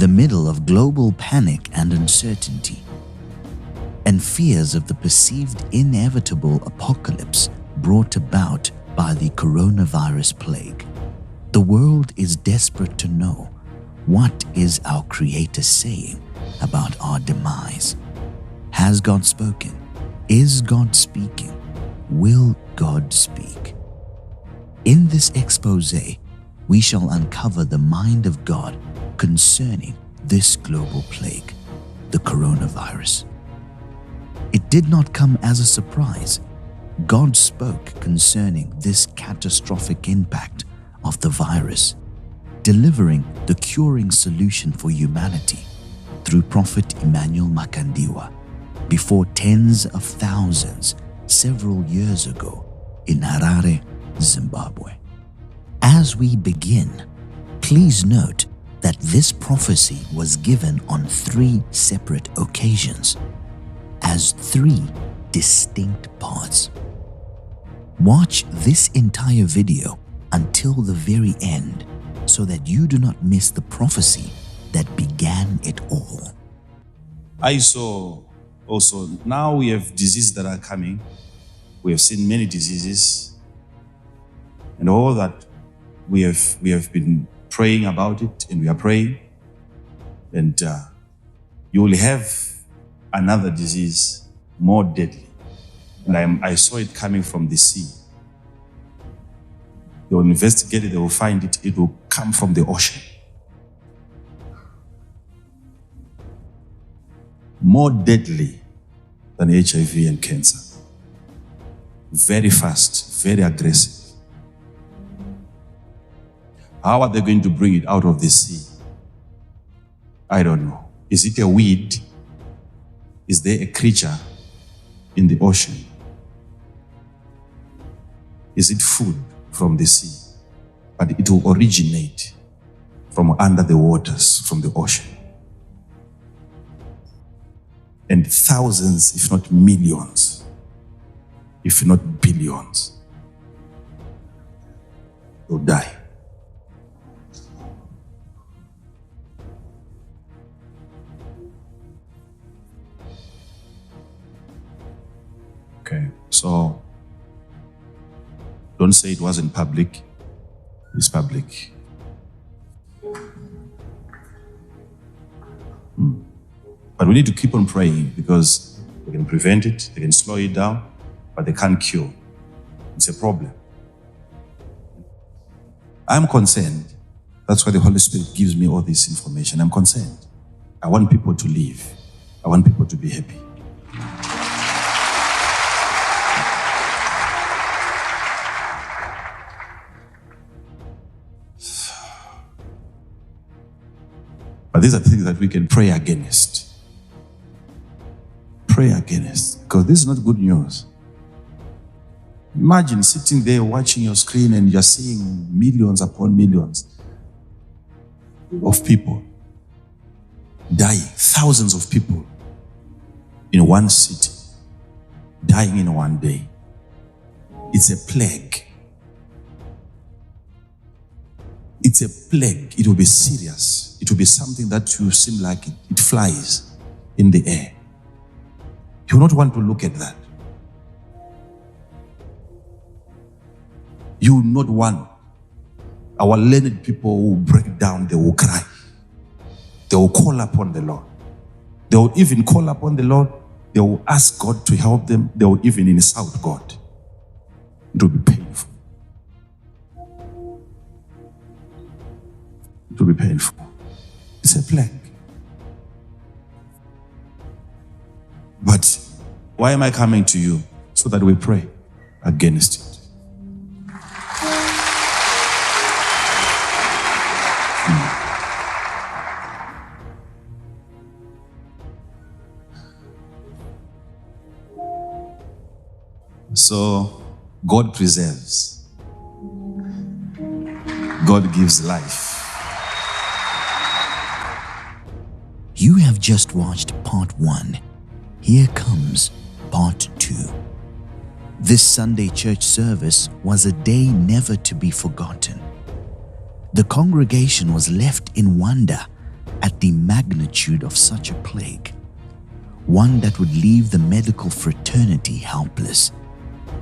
the middle of global panic and uncertainty, and fears of the perceived inevitable apocalypse brought about by the coronavirus plague, the world is desperate to know, what is our Creator saying about our demise? Has God spoken? Is God speaking? Will God speak? In this expose, we shall uncover the mind of God concerning this global plague, the coronavirus. It did not come as a surprise. God spoke concerning this catastrophic impact of the virus, delivering the curing solution for humanity through Prophet Emmanuel Makandiwa before tens of thousands several years ago in Harare, Zimbabwe. As we begin, please note that this prophecy was given on 3 separate occasions as 3 distinct parts. Watch this entire video until the very end so that you do not miss the prophecy that began it all. I saw also, now we have diseases that are coming. We have seen many diseases, and all that we have been praying about it, and we are praying, and you will have another disease more deadly, and I saw it coming from the sea. They will investigate it, they will find it, it will come from the ocean. More deadly than HIV and cancer. Very fast, very aggressive. How are they going to bring it out of the sea? I don't know. Is it a weed? Is there a creature in the ocean? Is it food from the sea? But it will originate from under the waters, from the ocean. And thousands, if not millions, if not billions, will die. Okay, so don't say it wasn't public. It's public. But we need to keep on praying, because they can prevent it, they can slow it down, but they can't cure. It's a problem. I'm concerned. That's why the Holy Spirit gives me all this information. I'm concerned. I want people to live. I want people to be happy. But these are things that we can pray against. Pray against, because this is not good news. Imagine sitting there watching your screen and you're seeing millions upon millions of people dying, thousands of people in one city, dying in one day. It's a plague. It's a plague. It will be serious. It will be something that will seem like it flies in the air. You will not want to look at that. You will not want. Our learned people will break down, they will cry. They will call upon the Lord. They will even call upon the Lord. They will ask God to help them. They will even insult God. It will be painful. It will be painful. It's a plague. But why am I coming to you? So that we pray against it. So God preserves. God gives life. You have just watched part 1. Here comes part 2. This Sunday church service was a day never to be forgotten. The congregation was left in wonder at the magnitude of such a plague, one that would leave the medical fraternity helpless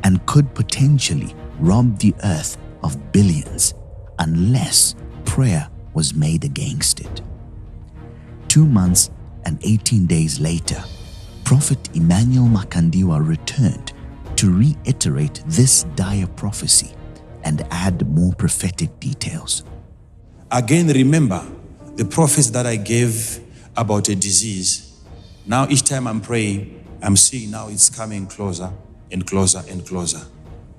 and could potentially rob the earth of billions unless prayer was made against it. 2 months and 18 days later, Prophet Emmanuel Makandiwa returned to reiterate this dire prophecy and add more prophetic details. Again, remember the prophecy that I gave about a disease. Now each time I'm praying, I'm seeing now it's coming closer and closer and closer.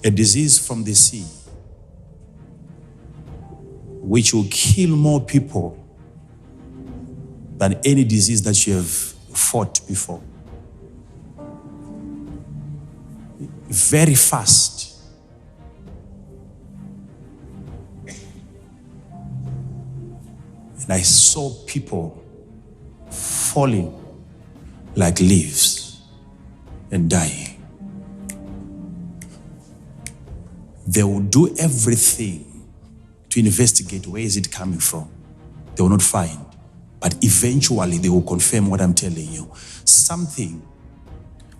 A disease from the sea, which will kill more people than any disease that you have fought before. Very fast. And I saw people falling like leaves and dying. They will do everything to investigate where is it coming from. They will not find. But eventually they will confirm what I'm telling you. Something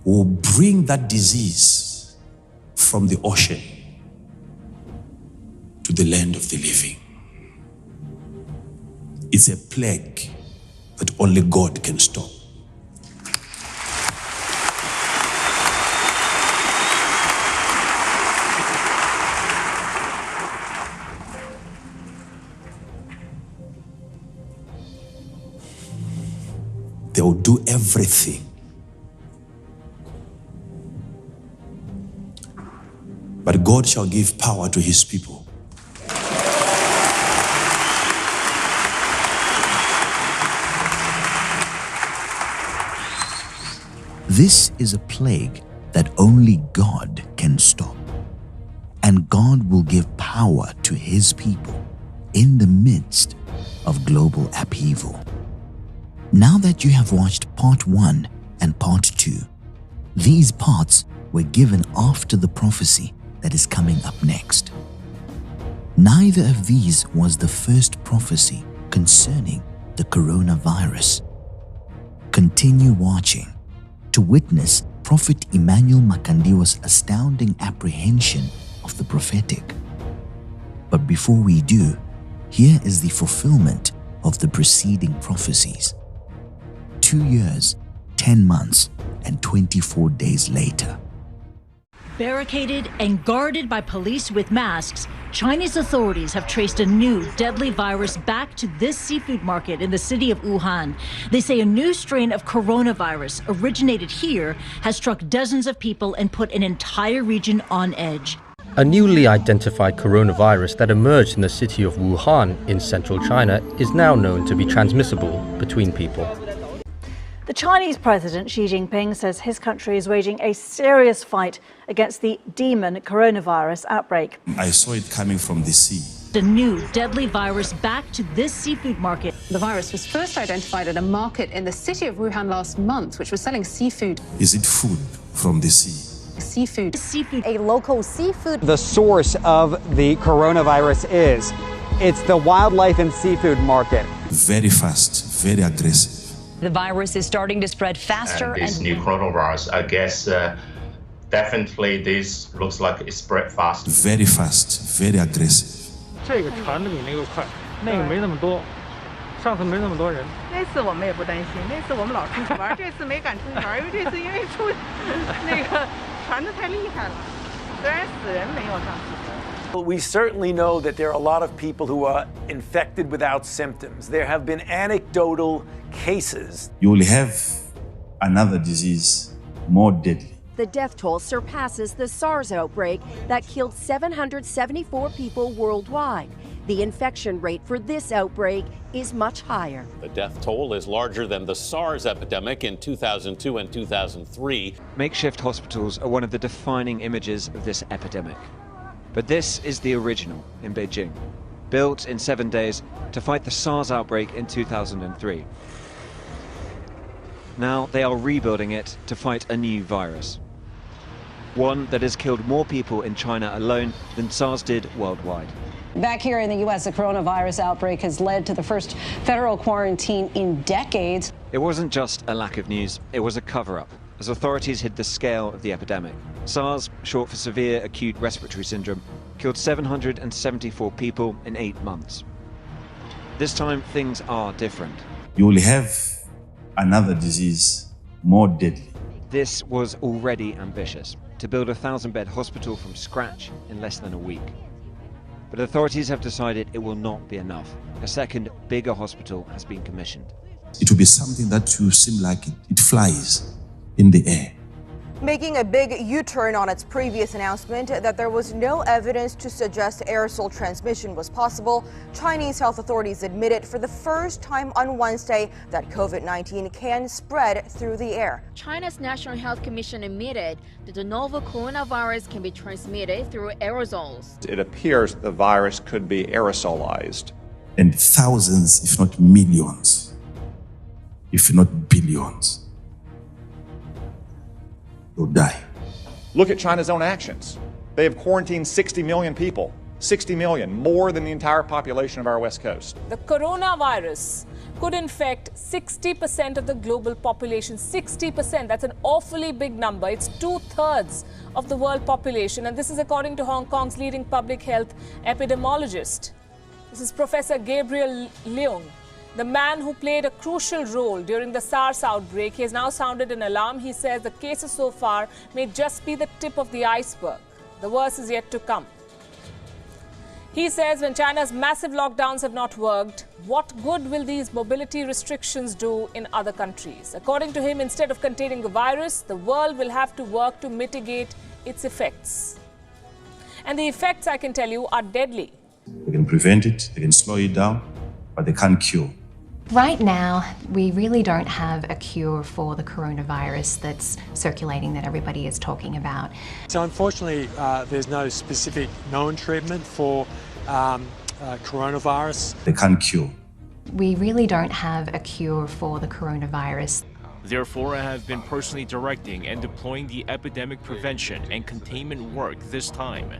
will bring that disease from the ocean to the land of the living. It's a plague that only God can stop. They will do everything. But God shall give power to his people. This is a plague that only God can stop. And God will give power to his people in the midst of global upheaval. Now that you have watched part 1 and part 2, these parts were given after the prophecy that is coming up next. Neither of these was the first prophecy concerning the coronavirus. Continue watching to witness Prophet Emmanuel Makandiwa's astounding apprehension of the prophetic. But before we do, here is the fulfillment of the preceding prophecies. 2 years, 10 months, and 24 days later. Barricaded and guarded by police with masks, Chinese authorities have traced a new deadly virus back to this seafood market in the city of Wuhan. They say a new strain of coronavirus originated here has struck dozens of people and put an entire region on edge. A newly identified coronavirus that emerged in the city of Wuhan in central China is now known to be transmissible between people. The Chinese president, Xi Jinping, says his country is waging a serious fight against the demon coronavirus outbreak. I saw it coming from the sea. The new deadly virus back to this seafood market. The virus was first identified at a market in the city of Wuhan last month, which was selling seafood. Is it food from the sea? Seafood. A local seafood. The source of the coronavirus is. It's the wildlife and seafood market. Very fast, very aggressive. The virus is starting to spread faster. And this new coronavirus, I guess, definitely this looks like it spread fast. Very fast, very aggressive. 这个传的比那个快，那个没那么多，上次没那么多人。那次我们也不担心，那次我们老出去玩，这次没敢出去玩，因为这次因为那个传得太厉害了，虽然死人没有上去。 We certainly know that there are a lot of people who are infected without symptoms. There have been anecdotal cases. You will have another disease more deadly. The death toll surpasses the SARS outbreak that killed 774 people worldwide. The infection rate for this outbreak is much higher. The death toll is larger than the SARS epidemic in 2002 and 2003. Makeshift hospitals are one of the defining images of this epidemic. But this is the original in Beijing, built in 7 days to fight the SARS outbreak in 2003. Now they are rebuilding it to fight a new virus. one that has killed more people in China alone than SARS did worldwide. Back here in the U.S., the coronavirus outbreak has led to the first federal quarantine in decades. It wasn't just a lack of news, it was a cover-up, as authorities hid the scale of the epidemic. SARS, short for severe acute respiratory syndrome, killed 774 people in 8 months. This time, things are different. You will have another disease more deadly. This was already ambitious, to build a 1,000-bed hospital from scratch in less than a week. But authorities have decided it will not be enough. A second, bigger hospital has been commissioned. It will be something that will seem like it flies in the air. Making a big U-turn on its previous announcement that there was no evidence to suggest aerosol transmission was possible, Chinese health authorities admitted for the first time on Wednesday that COVID-19 can spread through the air. China's National Health Commission admitted that the novel coronavirus can be transmitted through aerosols. It appears the virus could be aerosolized. And thousands, if not millions, if not billions, will die. Look at China's own actions. They have quarantined 60 million people. 60 million, more than the entire population of our West Coast. The coronavirus could infect 60% of the global population. 60%, that's an awfully big number. It's 2/3 of the world population. And this is according to Hong Kong's leading public health epidemiologist. This is Professor Gabriel Leung, the man who played a crucial role during the SARS outbreak. He has now sounded an alarm. He says the cases so far may just be the tip of the iceberg. The worst is yet to come. He says when China's massive lockdowns have not worked, what good will these mobility restrictions do in other countries? According to him, instead of containing the virus, the world will have to work to mitigate its effects. And the effects, I can tell you, are deadly. They can prevent it, they can slow it down, but they can't cure. Right now, we really don't have a cure for the coronavirus that's circulating that everybody is talking about. So unfortunately, there's no specific known treatment for coronavirus. They can't cure. We really don't have a cure for the coronavirus. Therefore, I have been personally directing and deploying the epidemic prevention and containment work this time.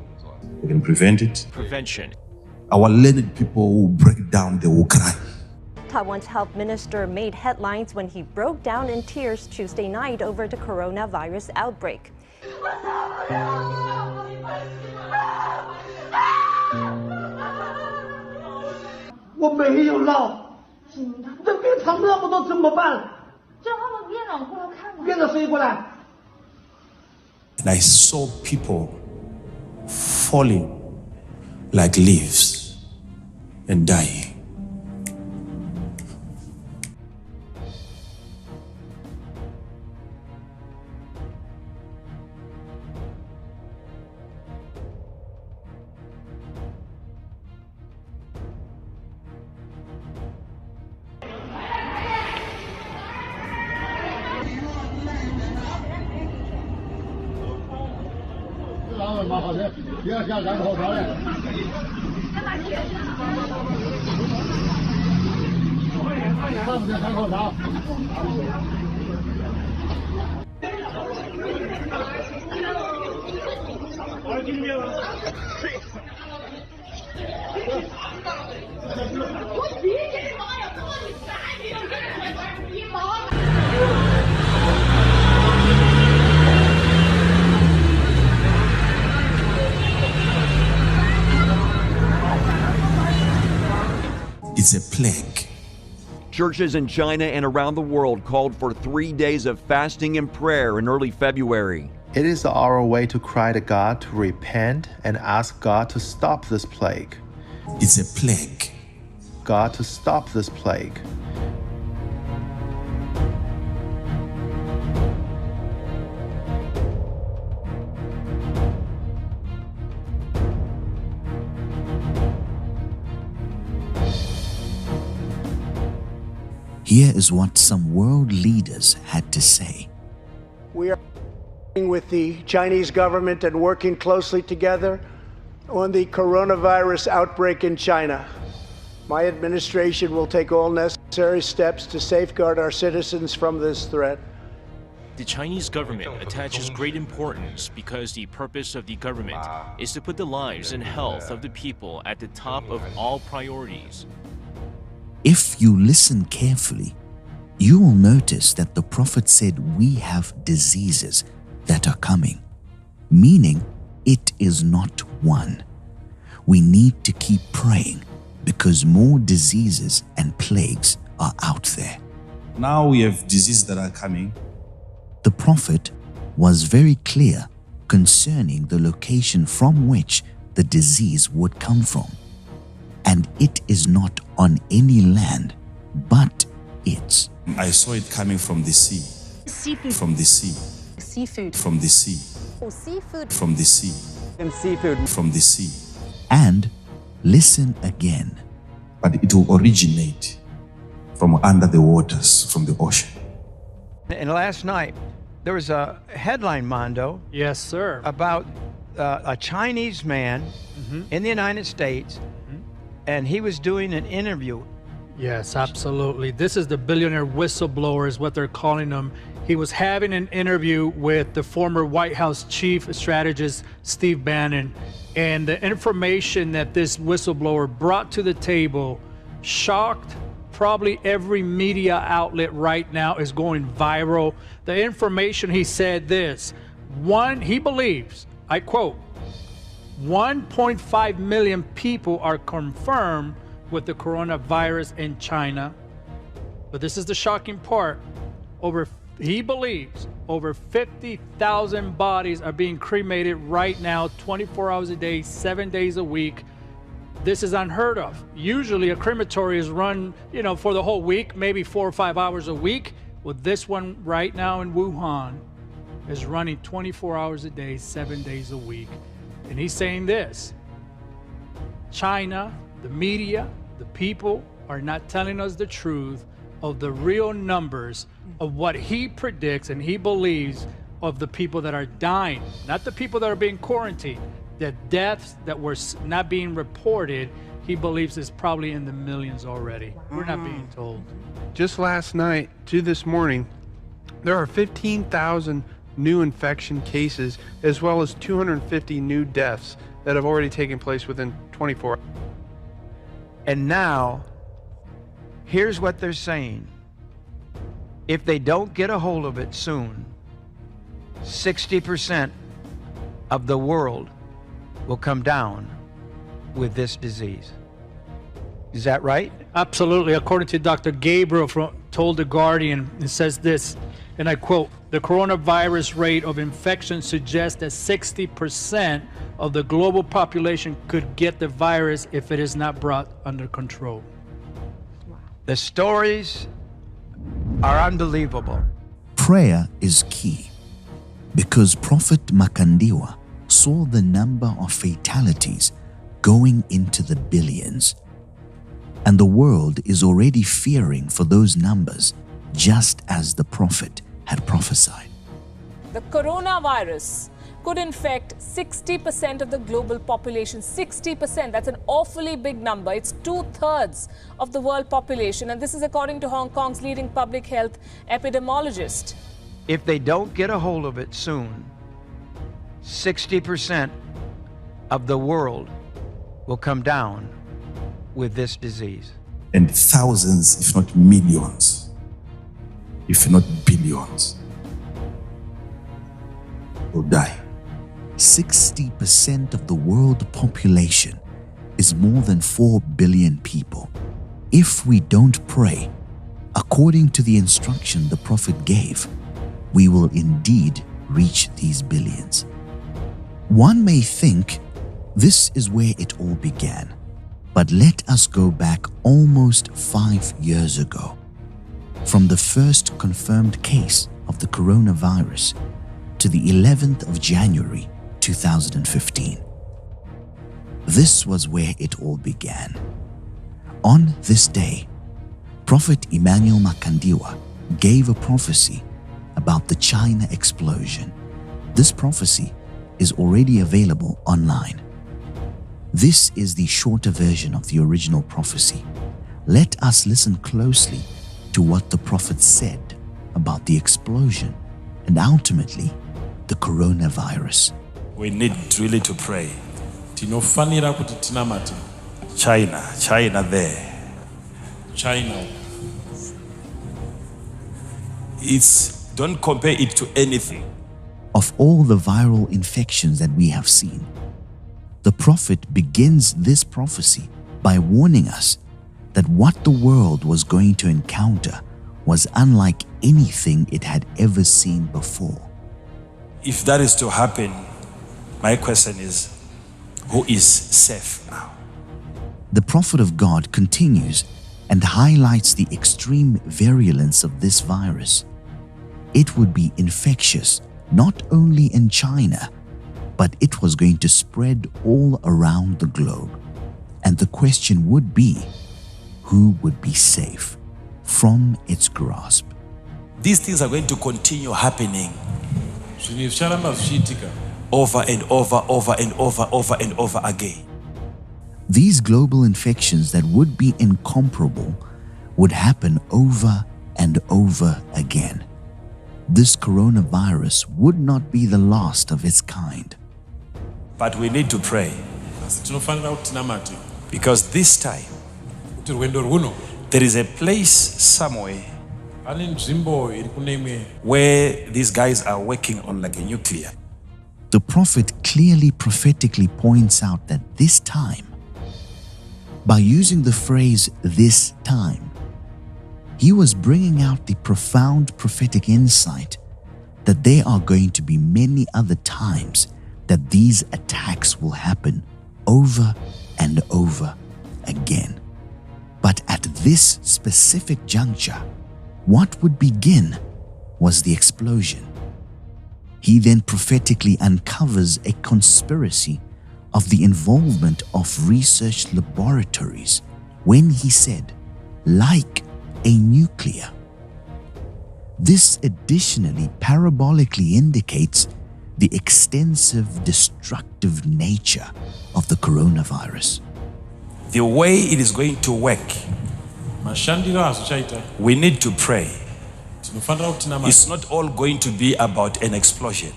They can prevent it. Prevention. Our learned people will break down, they will cry. Taiwan's health minister made headlines when he broke down in tears Tuesday night over the coronavirus outbreak. And I saw people falling like leaves and dying. It's a plague. Churches in China and around the world called for 3 days of fasting and prayer in early February. It is our way to cry to God to repent and ask God to stop this plague. It's a plague. God to stop this plague. Here is what some world leaders had to say. We are working with the Chinese government and working closely together on the coronavirus outbreak in China. My administration will take all necessary steps to safeguard our citizens from this threat. The Chinese government attaches great importance because the purpose of the government is to put the lives and health of the people at the top of all priorities. If you listen carefully, you will notice that the Prophet said we have diseases that are coming, meaning it is not one. We need to keep praying because more diseases and plagues are out there. Now we have diseases that are coming. The Prophet was very clear concerning the location from which the disease would come from. And it is not on any land, but it's. I saw it coming from the sea. Seafood. From the sea. Seafood. From the sea. Oh, seafood. From the sea. And seafood. From the sea. And listen again. But it will originate from under the waters, from the ocean. And last night, there was a headline, Mondo. Yes, sir. About a Chinese man in the United States, and he was doing an interview. Yes, absolutely. This is the billionaire whistleblower is what they're calling him. He was having an interview with the former White House chief strategist, Steve Bannon. And the information that this whistleblower brought to the table shocked probably every media outlet right now, is going viral. The information, he said this, he believes, I quote, 1.5 million people are confirmed with the coronavirus in China. But this is the shocking part. He believes over 50,000 bodies are being cremated right now, 24 hours a day, 7 days a week. This is unheard of. Usually a crematory is run, for the whole week, maybe 4 or 5 hours a week. Well, this one right now in Wuhan is running 24 hours a day, 7 days a week. And he's saying this: China, the media, the people are not telling us the truth of the real numbers of what he predicts and he believes of the people that are dying, not the people that are being quarantined. The deaths that were not being reported, he believes is probably in the millions already. We're not being told. Just last night to this morning, there are 15,000 new infection cases, as well as 250 new deaths that have already taken place within 24 hours. And now, here's what they're saying. If they don't get a hold of it soon, 60% of the world will come down with this disease. Is that right? Absolutely. According to Dr. Gabriel told The Guardian, it says this, and I quote, the coronavirus rate of infection suggests that 60% of the global population could get the virus if it is not brought under control. The stories are unbelievable. Prayer is key because Prophet Makandiwa saw the number of fatalities going into the billions. And the world is already fearing for those numbers, just as the Prophet had prophesied. The coronavirus could infect 60% of the global population. 60%, that's an awfully big number. It's 2/3 of the world population. And this is according to Hong Kong's leading public health epidemiologist. If they don't get a hold of it soon, 60% of the world will come down with this disease. And thousands, if not millions, if not billions, will die. 60% of the world population is more than 4 billion people. If we don't pray, according to the instruction the Prophet gave, we will indeed reach these billions. One may think this is where it all began, but let us go back almost 5 years ago, from the first confirmed case of the coronavirus to the 11th of January 2015. This was where it all began. On this day, Prophet Emmanuel Makandiwa gave a prophecy about the China explosion. This prophecy is already available online. This is the shorter version of the original prophecy. Let us listen closely to what the Prophet said about the explosion and ultimately the coronavirus. We need really to pray. Tinofanira kuti tinamate. China there. China. Don't compare it to anything. Of all the viral infections that we have seen, the prophet begins this prophecy by warning us that what the world was going to encounter was unlike anything it had ever seen before. If that is to happen, my question is, who is safe now? The prophet of God continues and highlights the extreme virulence of this virus. It would be infectious not only in China, but it was going to spread all around the globe. And the question would be, who would be safe from its grasp? These things are going to continue happening over and over again. These global infections that would be incomparable would happen over and over again. This coronavirus would not be the last of its kind. But we need to pray. Because this time, there is a place somewhere where these guys are working on like a nuclear. The prophet clearly prophetically points out that this time, by using the phrase "this time," he was bringing out the profound prophetic insight that there are going to be many other times that these attacks will happen over and over again. But at this specific juncture, what would begin was the explosion. He then prophetically uncovers a conspiracy of the involvement of research laboratories when he said, like a nuclear. This additionally parabolically indicates the extensive destructive nature of the coronavirus. The way it is going to work, we need to pray. It's not all going to be about an explosion,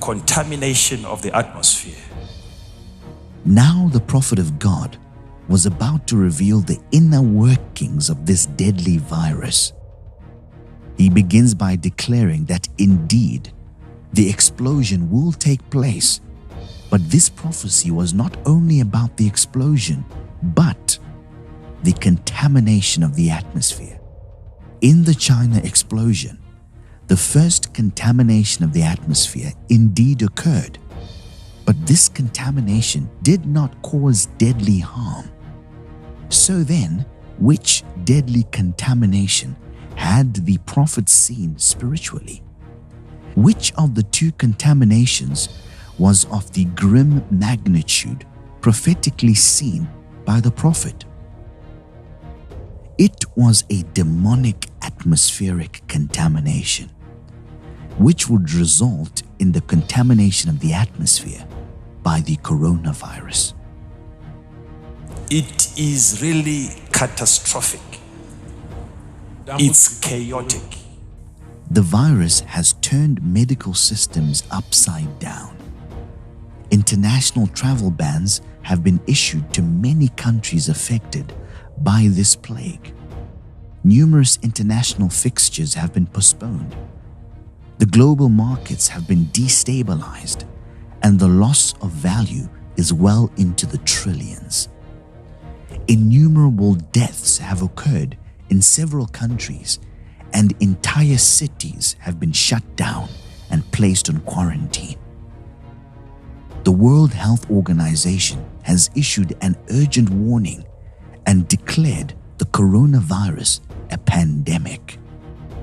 contamination of the atmosphere. Now the prophet of God was about to reveal the inner workings of this deadly virus. He begins by declaring that indeed the explosion will take place, but this prophecy was not only about the explosion, but the contamination of the atmosphere. In the China explosion, the first contamination of the atmosphere indeed occurred, but this contamination did not cause deadly harm. So then, which deadly contamination had the prophet seen spiritually? Which of the two contaminations was of the grim magnitude prophetically seen by the prophet? It was a demonic atmospheric contamination, which would result in the contamination of the atmosphere by the coronavirus. It is really catastrophic. It's chaotic. The virus has turned medical systems upside down. International travel bans have been issued to many countries affected by this plague. Numerous international fixtures have been postponed. The global markets have been destabilized, and the loss of value is well into the trillions. Innumerable deaths have occurred in several countries, and entire cities have been shut down and placed on quarantine. The World Health Organization has issued an urgent warning and declared the coronavirus a pandemic.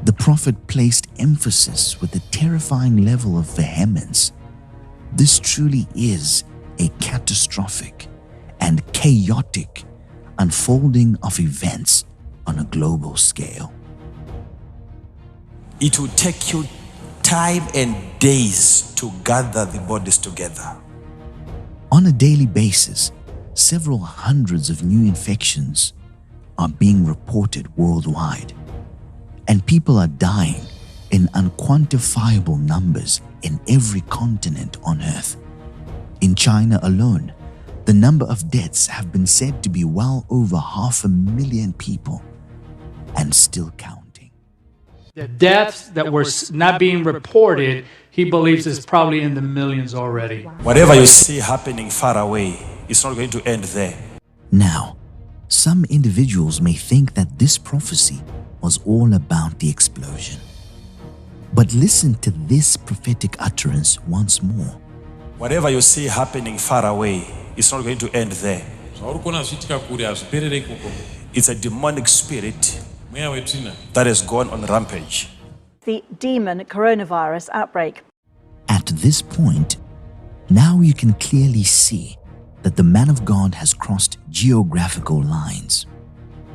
The prophet placed emphasis with a terrifying level of vehemence. This truly is a catastrophic and chaotic unfolding of events on a global scale. It will take you time and days to gather the bodies together. On a daily basis, several hundreds of new infections are being reported worldwide, and people are dying in unquantifiable numbers in every continent on Earth. In China alone, the number of deaths have been said to be well over 500,000 people, and still counting. The deaths that were not being reported, he believes is probably in the millions already. Whatever you see happening far away, it's not going to end there. Now, some individuals may think that this prophecy was all about the explosion. But listen to this prophetic utterance once more. Whatever you see happening far away, it's not going to end there. It's a demonic spirit that has gone on rampage. The demon coronavirus outbreak. At this point, now you can clearly see that the man of God has crossed geographical lines.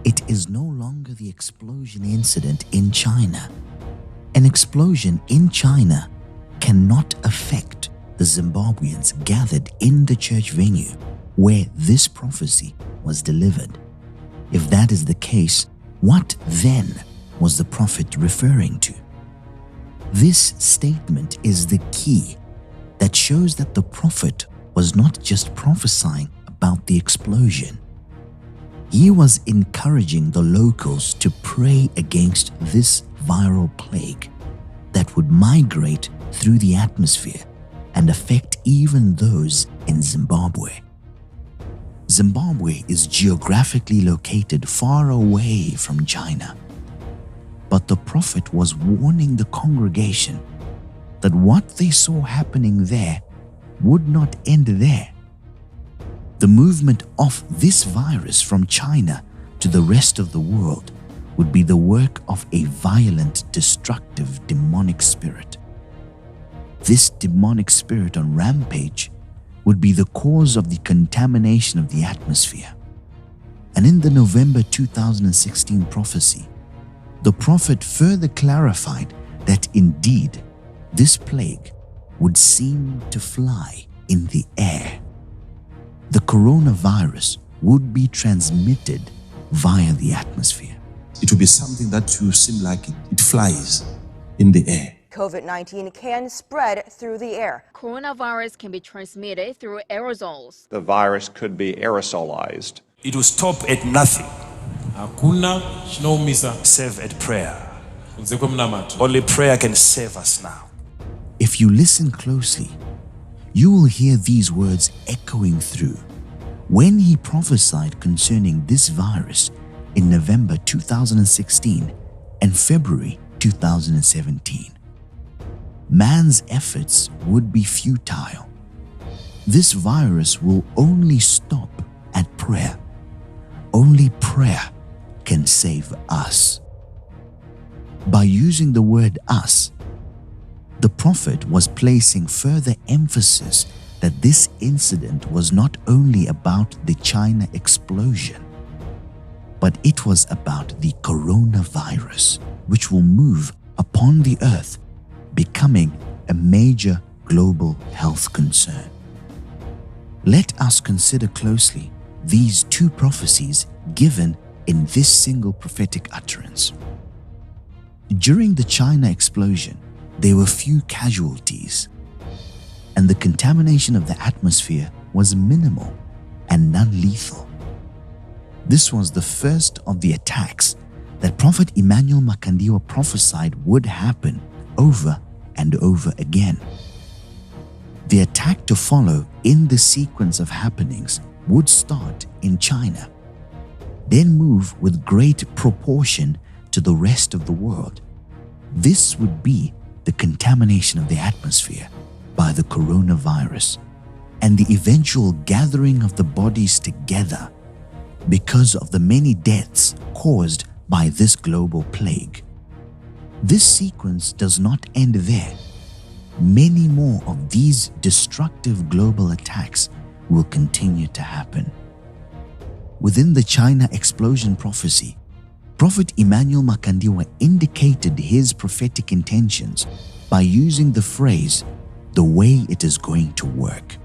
It is no longer the explosion incident in China. An explosion in China cannot affect the Zimbabweans gathered in the church venue where this prophecy was delivered. If that is the case, what then was the prophet referring to? This statement is the key that shows that the prophet was not just prophesying about the explosion. He was encouraging the locals to pray against this viral plague that would migrate through the atmosphere and affect even those in Zimbabwe. Zimbabwe is geographically located far away from China. But the prophet was warning the congregation that what they saw happening there would not end there. The movement of this virus from China to the rest of the world would be the work of a violent, destructive, demonic spirit. This demonic spirit on rampage would be the cause of the contamination of the atmosphere. And in the November 2016 prophecy, the prophet further clarified that indeed this plague would seem to fly in the air. The coronavirus would be transmitted via the atmosphere. It will be something that will seem like it flies in the air. COVID-19 can spread through the air. Coronavirus can be transmitted through aerosols. The virus could be aerosolized. It will stop at nothing save at prayer. Only prayer can save us now. If you listen closely, you will hear these words echoing through when he prophesied concerning this virus in November 2016 and February 2017. Man's efforts would be futile. This virus will only stop at prayer. Only prayer can save us. By using the word us, the prophet was placing further emphasis that this incident was not only about the China explosion, but it was about the coronavirus, which will move upon the earth, becoming a major global health concern. Let us consider closely these two prophecies given in this single prophetic utterance. During the China explosion, there were few casualties, and the contamination of the atmosphere was minimal and non-lethal. This was the first of the attacks that Prophet Emmanuel Makandiwa prophesied would happen over and over again. The attack to follow in the sequence of happenings would start in China, then move with great proportion to the rest of the world. This would be the contamination of the atmosphere by the coronavirus and the eventual gathering of the bodies together because of the many deaths caused by this global plague. This sequence does not end there. Many more of these destructive global attacks will continue to happen. Within the China explosion prophecy, Prophet Emmanuel Makandiwa indicated his prophetic intentions by using the phrase, "the way it is going to work."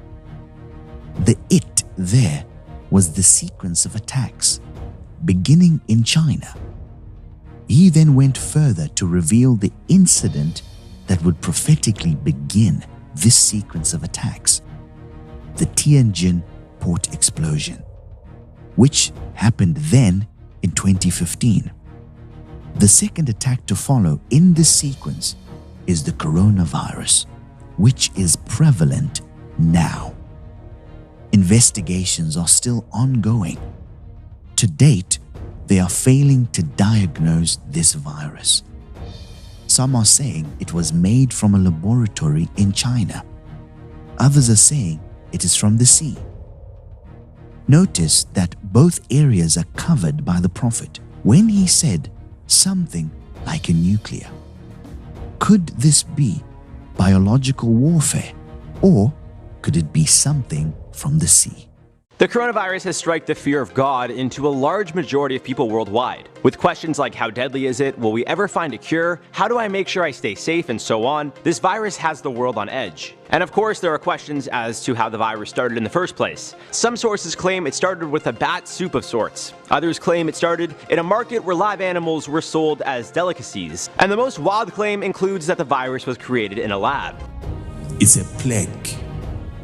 The "it" there was the sequence of attacks, beginning in China. He then went further to reveal the incident that would prophetically begin this sequence of attacks, the Tianjin port explosion, which happened then in 2015. The second attack to follow in this sequence is the coronavirus, which is prevalent now. Investigations are still ongoing. To date, they are failing to diagnose this virus. Some are saying it was made from a laboratory in China. Others are saying it is from the sea. Notice that both areas are covered by the prophet when he said something like a nuclear. Could this be biological warfare, or could it be something from the sea? The coronavirus has struck the fear of God into a large majority of people worldwide, with questions like how deadly is it, will we ever find a cure, how do I make sure I stay safe, and so on. This virus has the world on edge. And of course there are questions as to how the virus started in the first place. Some sources claim it started with a bat soup of sorts. Others claim it started in a market where live animals were sold as delicacies. And the most wild claim includes that the virus was created in a lab. It's a plague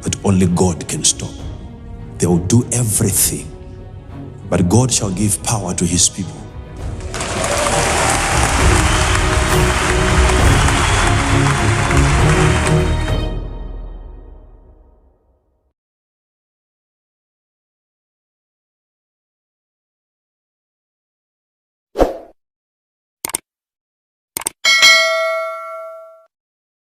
that only God can stop. They will do everything, but God shall give power to his people.